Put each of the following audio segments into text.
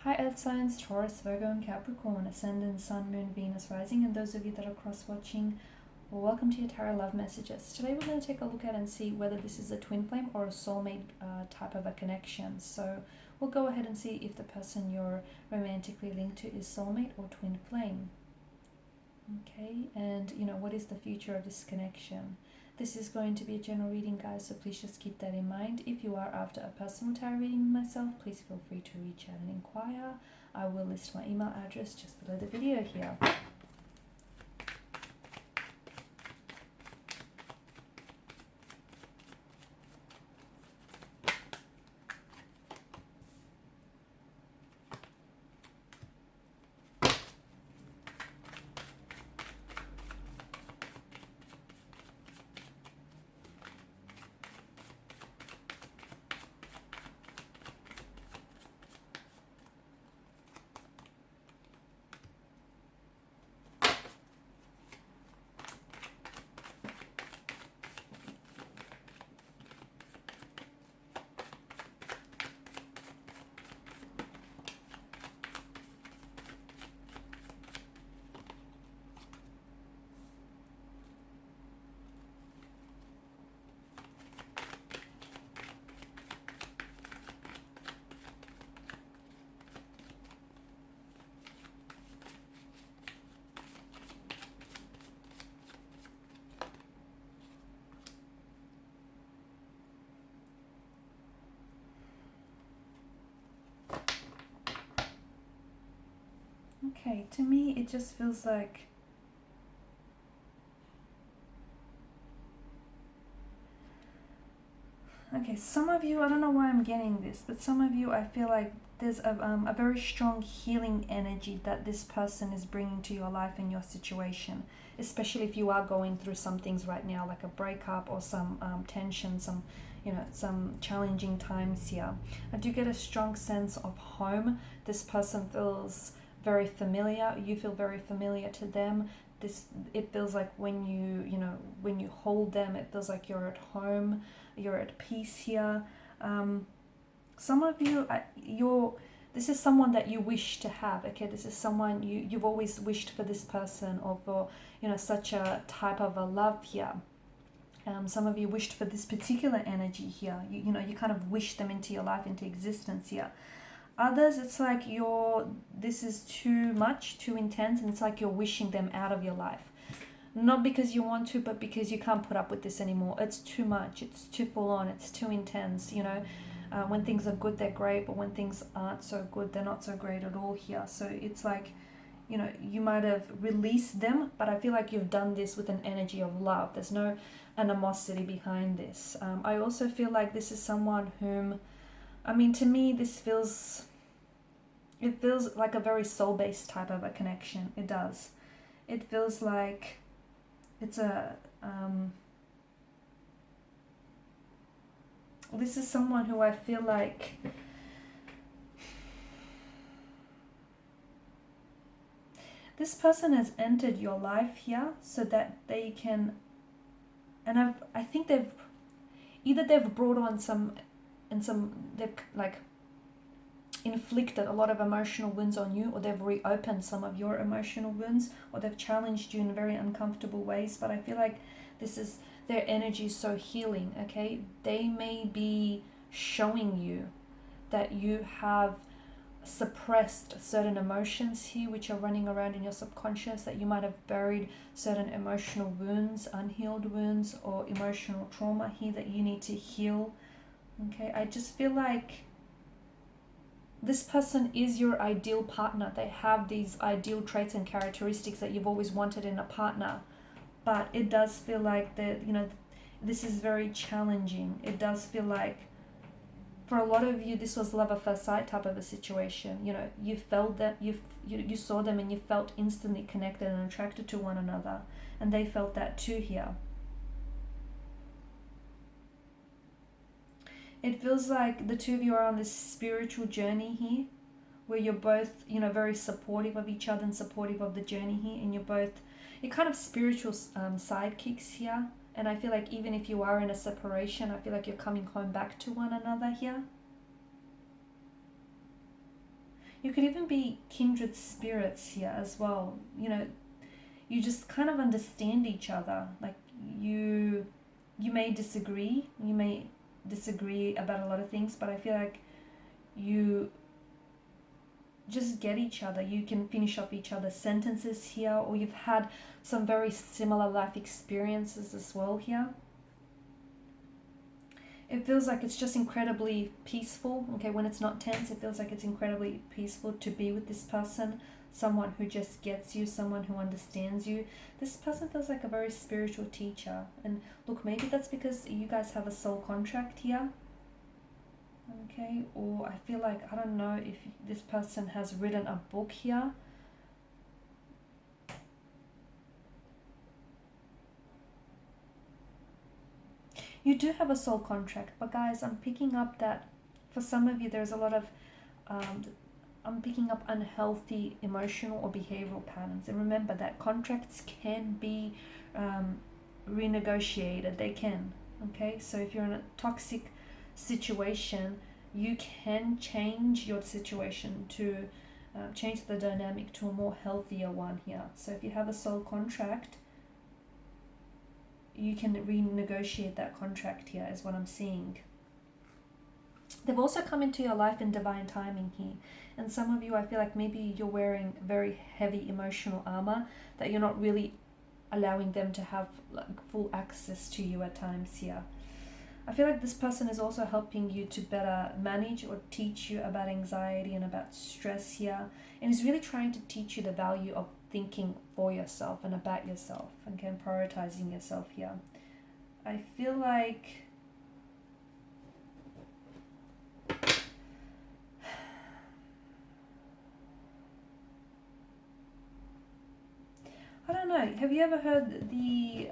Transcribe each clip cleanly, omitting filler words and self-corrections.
Hi Earth signs, Taurus, Virgo and Capricorn, Ascendant, Sun, Moon, Venus, Rising, and those of you that are cross-watching, welcome to your Tarot Love Messages. Today we're going to take a look at and see whether this is a twin flame or a soulmate type of a connection. So we'll go ahead and see if the person you're romantically linked to is soulmate or twin flame. Okay, and what is the future of this connection? This is going to be a general reading, guys, so please just keep that in mind. If you are after a personal tarot reading with myself, please feel free to reach out and inquire. I will list my email address just below the video here. Okay, to me it just feels like some of you, I don't know why I'm getting this, but some of you, I feel like there's a very strong healing energy that this person is bringing to your life and your situation, especially if you are going through some things right now, like a breakup or some tension, some challenging times here. I do get a strong sense of home. This person feels very familiar. You feel very familiar to them. It feels like when you hold them, it feels like you're at home, you're at peace here. Some of you, this is someone that you wish to have. Okay, this is someone you've always wished for this person, or for such a type of a love here. Some of you wished for this particular energy here. You kind of wish them into your life, into existence here. Others, it's like this is too much, too intense, and it's like you're wishing them out of your life. Not because you want to, but because you can't put up with this anymore. It's too much, it's too full on, it's too intense, when things are good, they're great, but when things aren't so good, they're not so great at all here. So it's like, you might have released them, but I feel like you've done this with an energy of love. There's no animosity behind this. I also feel like this is someone whom, to me, it feels like a very soul-based type of a connection. It does. It feels like it's this is someone who I feel like this person has entered your life here so that they can, and I think they've brought on they've like inflicted a lot of emotional wounds on you, or they've reopened some of your emotional wounds, or they've challenged you in very uncomfortable ways. But I feel like their energy is so healing. Okay, they may be showing you that you have suppressed certain emotions here which are running around in your subconscious, that you might have buried certain emotional wounds, unhealed wounds, or emotional trauma here that you need to heal. Okay, I just feel like this person is your ideal partner. They have these ideal traits and characteristics that you've always wanted in a partner. But it does feel like this is very challenging. It does feel like for a lot of you, this was love at first sight type of a situation. You felt that you saw them and you felt instantly connected and attracted to one another, and they felt that too here. It feels like the two of you are on this spiritual journey here, where you're both, very supportive of each other and supportive of the journey here, and you're kind of spiritual sidekicks here. And I feel like even if you are in a separation, I feel like you're coming home back to one another here. You could even be kindred spirits here as well. You know, you just kind of understand each other. Like you may disagree. You may disagree about a lot of things, but I feel like you just get each other. You can finish up each other's sentences here, or you've had some very similar life experiences as well here. It feels like it's just incredibly peaceful. Okay, when it's not tense, it feels like it's incredibly peaceful to be with this person, someone who just gets you, someone who understands you. This person feels like a very spiritual teacher. And look, maybe that's because you guys have a soul contract here. Okay, or I feel like, I don't know if this person has written a book here. You do have a soul contract, but guys, I'm picking up that for some of you there's a lot of I'm picking up unhealthy emotional or behavioral patterns. And remember that contracts can be renegotiated. They can. Okay, so if you're in a toxic situation, you can change your situation to change the dynamic to a more healthier one here. So if you have a soul contract, you can renegotiate that contract here, is what I'm seeing. They've also come into your life in divine timing here. And some of you, I feel like maybe you're wearing very heavy emotional armor that you're not really allowing them to have like full access to you at times here. I feel like this person is also helping you to better manage or teach you about anxiety and about stress here. And is really trying to teach you the value of thinking for yourself and about yourself, okay, and prioritizing yourself here. I feel like I don't know. Have you ever heard the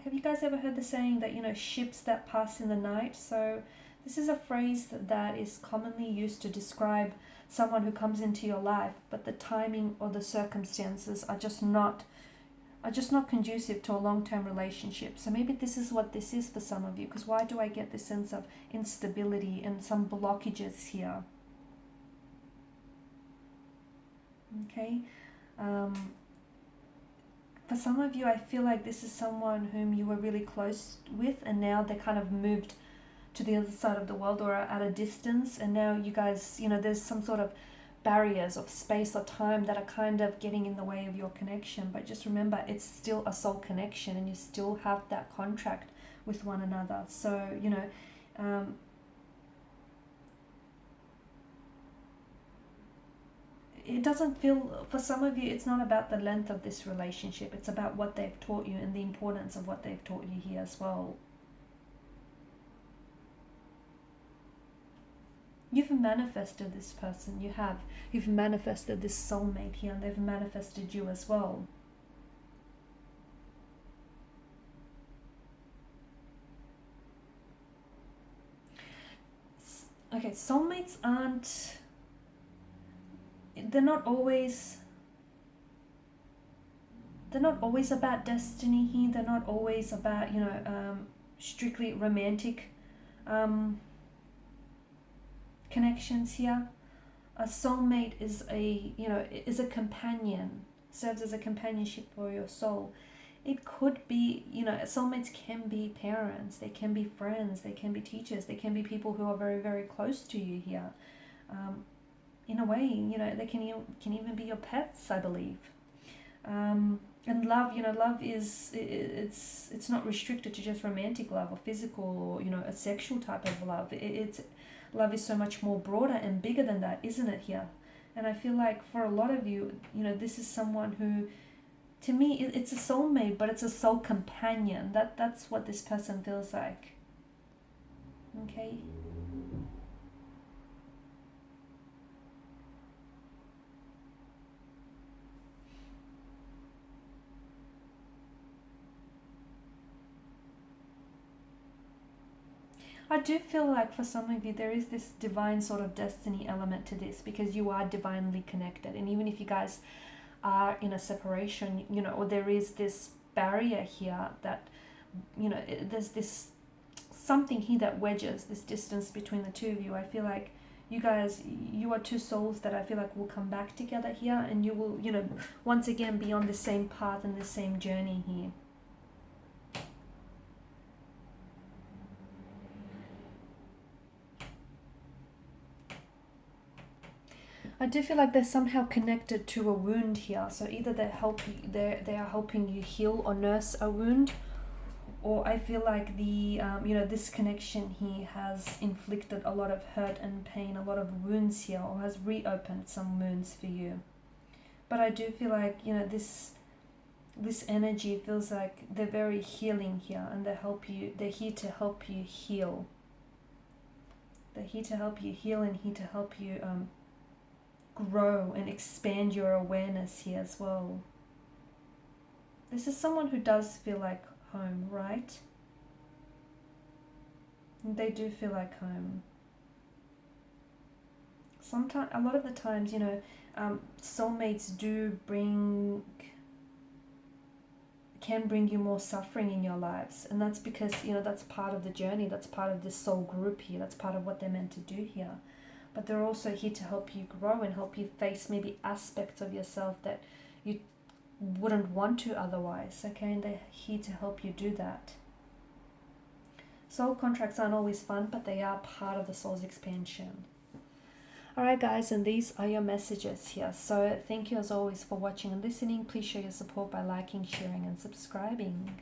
have you guys ever heard the saying that, you know, ships that pass in the night? So this is a phrase that is commonly used to describe someone who comes into your life, but the timing or the circumstances are just not conducive to a long-term relationship. So maybe this is what this is for some of you, because why do I get this sense of instability and some blockages here? Okay. For some of you, I feel like this is someone whom you were really close with, and now they kind of moved to the other side of the world or are at a distance, and now you guys, you know, there's some sort of barriers of space or time that are kind of getting in the way of your connection. But just remember, it's still a soul connection, and you still have that contract with one another. So, you know, it doesn't feel, for some of you, it's not about the length of this relationship. It's about what they've taught you and the importance of what they've taught you here as well. You've manifested this person. You've manifested this soulmate here, and they've manifested you as well. Okay, soulmates aren't, they're not always about destiny here. They're not always about, you know, strictly romantic connections here. A soulmate is a companion, serves as a companionship for your soul. It could be, you know, soulmates can be parents, they can be friends, they can be teachers, they can be people who are very, very close to you here. In a way, you know, they can even be your pets, I believe. And love, you know, love is, it's not restricted to just romantic love or physical or, you know, a sexual type of love. Love is so much more broader and bigger than that, isn't it here? And I feel like for a lot of you, you know, this is someone who, to me, it's a soulmate, but it's a soul companion. That's what this person feels like. Okay. I do feel like for some of you there is this divine sort of destiny element to this, because you are divinely connected. And even if you guys are in a separation, you know, or there is this barrier here that, you know, there's this something here that wedges this distance between the two of you. I feel like you guys, you are two souls that I feel like will come back together here, and you will, you know, once again be on the same path and the same journey here. I do feel like they're somehow connected to a wound here. So either they are helping you heal or nurse a wound, or I feel like the you know, this connection here has inflicted a lot of hurt and pain, a lot of wounds here, or has reopened some wounds for you. But I do feel like, you know, this energy feels like they're very healing here, and they're here to help you heal. They're here to help you heal, and here to help you grow and expand your awareness here as well. This is someone who does feel like home, right? They do feel like home. Sometimes, a lot of the times, you know, soulmates can bring you more suffering in your lives, and that's because, you know, that's part of the journey, that's part of this soul group here, that's part of what they're meant to do here. But they're also here to help you grow and help you face maybe aspects of yourself that you wouldn't want to otherwise, okay? And they're here to help you do that. Soul contracts aren't always fun, but they are part of the soul's expansion. Alright guys, and these are your messages here. So thank you as always for watching and listening. Please show your support by liking, sharing and subscribing.